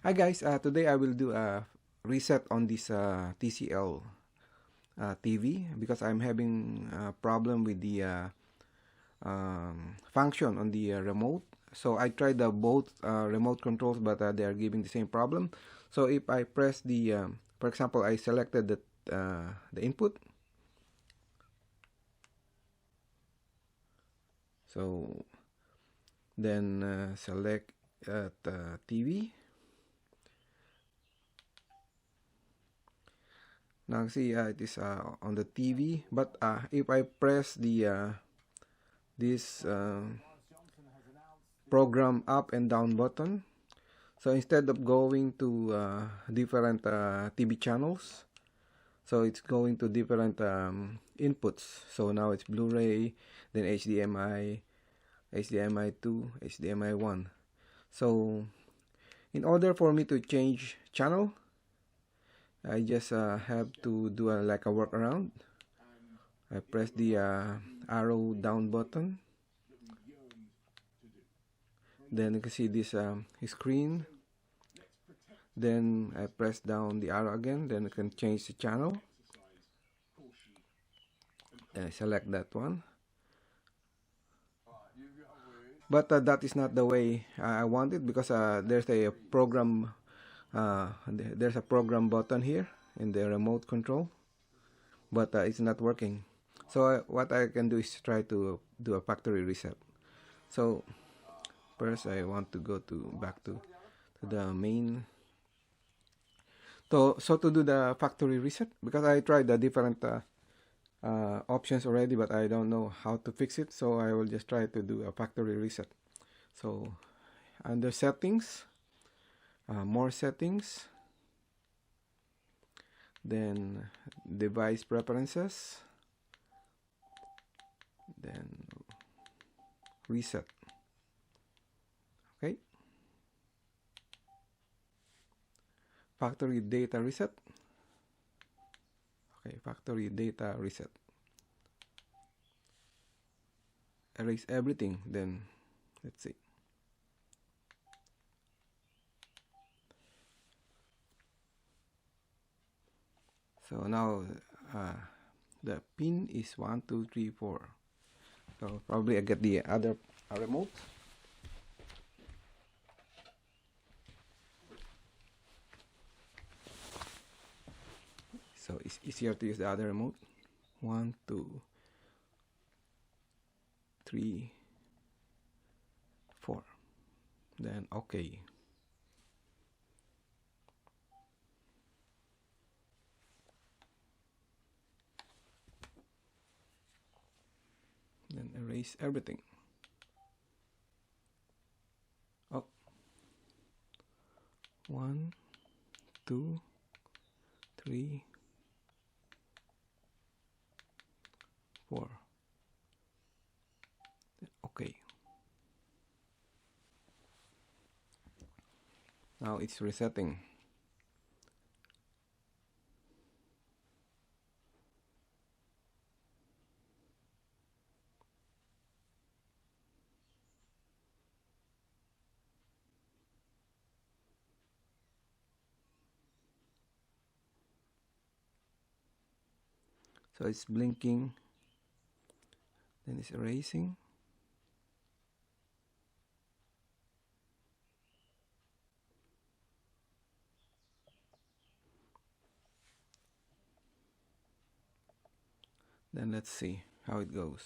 Hi guys, today I will do a reset on this TCL TV because I'm having a problem with the function on the remote. So I tried both remote controls, but they are giving the same problem. So if I press the, for example, I selected the input. So then select TV. Now see it is on the TV, but if I press the this program up and down button, so instead of going to different TV channels, so it's going to different inputs. So now it's Blu-ray, then HDMI, HDMI 2, HDMI 1. So in order for me to change channel, I just have to do like a workaround. I press the arrow down button. Then you can see this screen. Then I press down the arrow again. Then I can change the channel. And I select that one. But that is not the way I want it, because there's a program. There's a program button here in the remote control, but it's not working. So what I can do is try to do a factory reset. So first I want to go back to the main. So to do the factory reset, because I tried the different options already, but I don't know how to fix it, so I will just try to do a factory reset. So under settings, more settings, then device preferences, then reset. Okay, factory data reset. Okay, factory data reset. Erase everything, then let's see. So now the pin is 1, 2, 3, 4. So probably I get the other remote. So it's easier to use the other remote. 1, 2, 3, 4. Then okay. Then erase everything. Oh. 1, 2, 3, 4. Okay. Now it's resetting. So it's blinking, then it's erasing. Then let's see how it goes.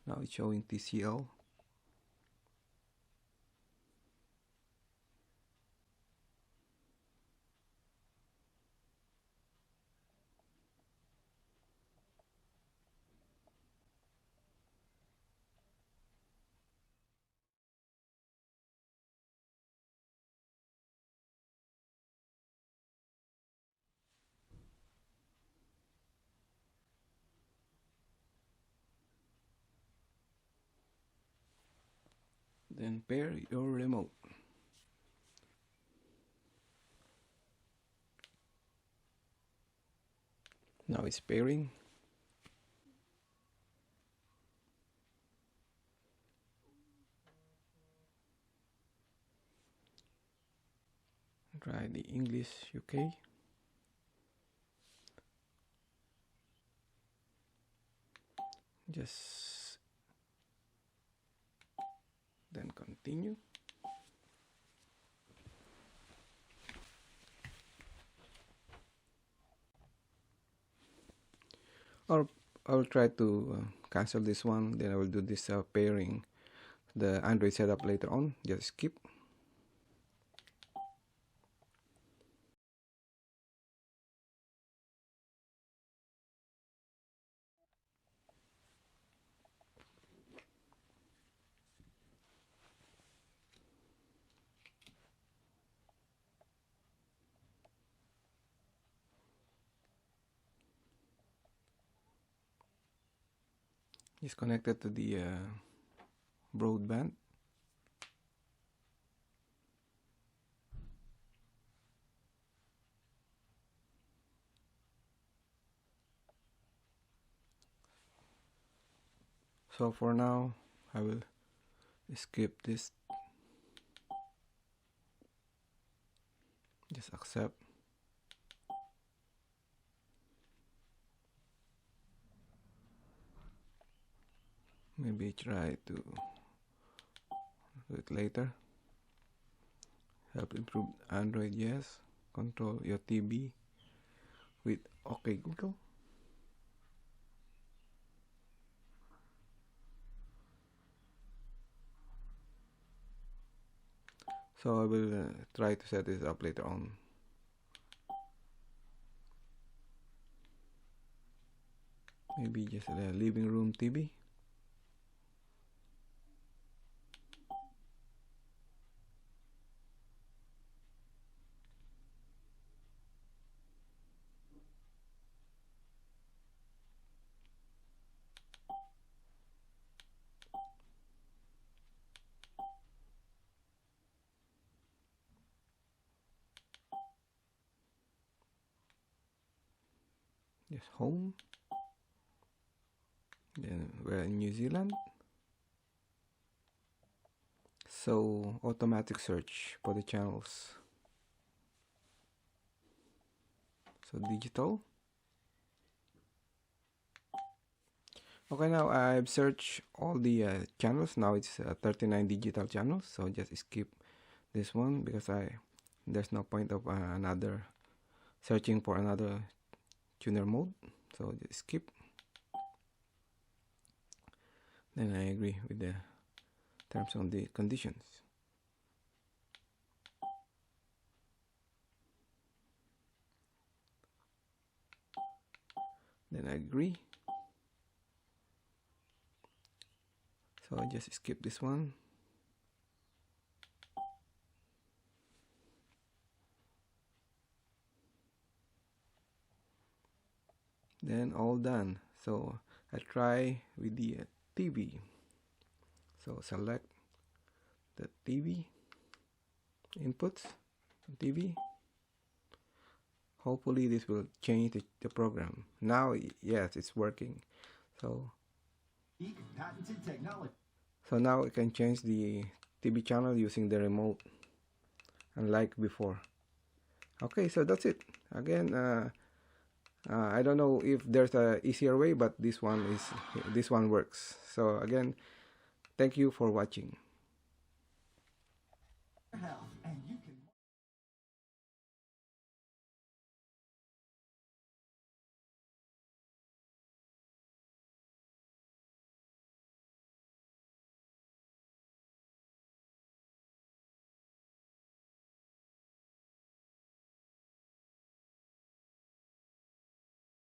Now it's showing TCL. Then pair your remote. Now it's pairing. try the English UK. Just then continue. Or I'll try to cancel this one, then I will do this pairing the Android setup later on. Just skip. It's connected to the broadband. So for now, I will skip this. Just accept. Maybe try to do it later. Help improve Android, yes. Control your TV with OK Google. So I will try to set this up later on. Maybe just a living room TV. Just home. Then we're in New Zealand. So automatic search for the channels. So digital. Okay, now I've searched all the channels. Now it's 39 digital channels. So just skip this one because there's no point of another searching for another tuner mode. So just skip. Then I agree with the terms and the conditions. Then I agree. So I just skip this one. Then all done. So I try with the TV. So select the TV inputs, TV. Hopefully this will change the program. Now, yes, it's working. So now I can change the TV channel using the remote, unlike before. Okay, so that's it. Again, I don't know if there's a easier way, but this one works. So again, thank you for watching.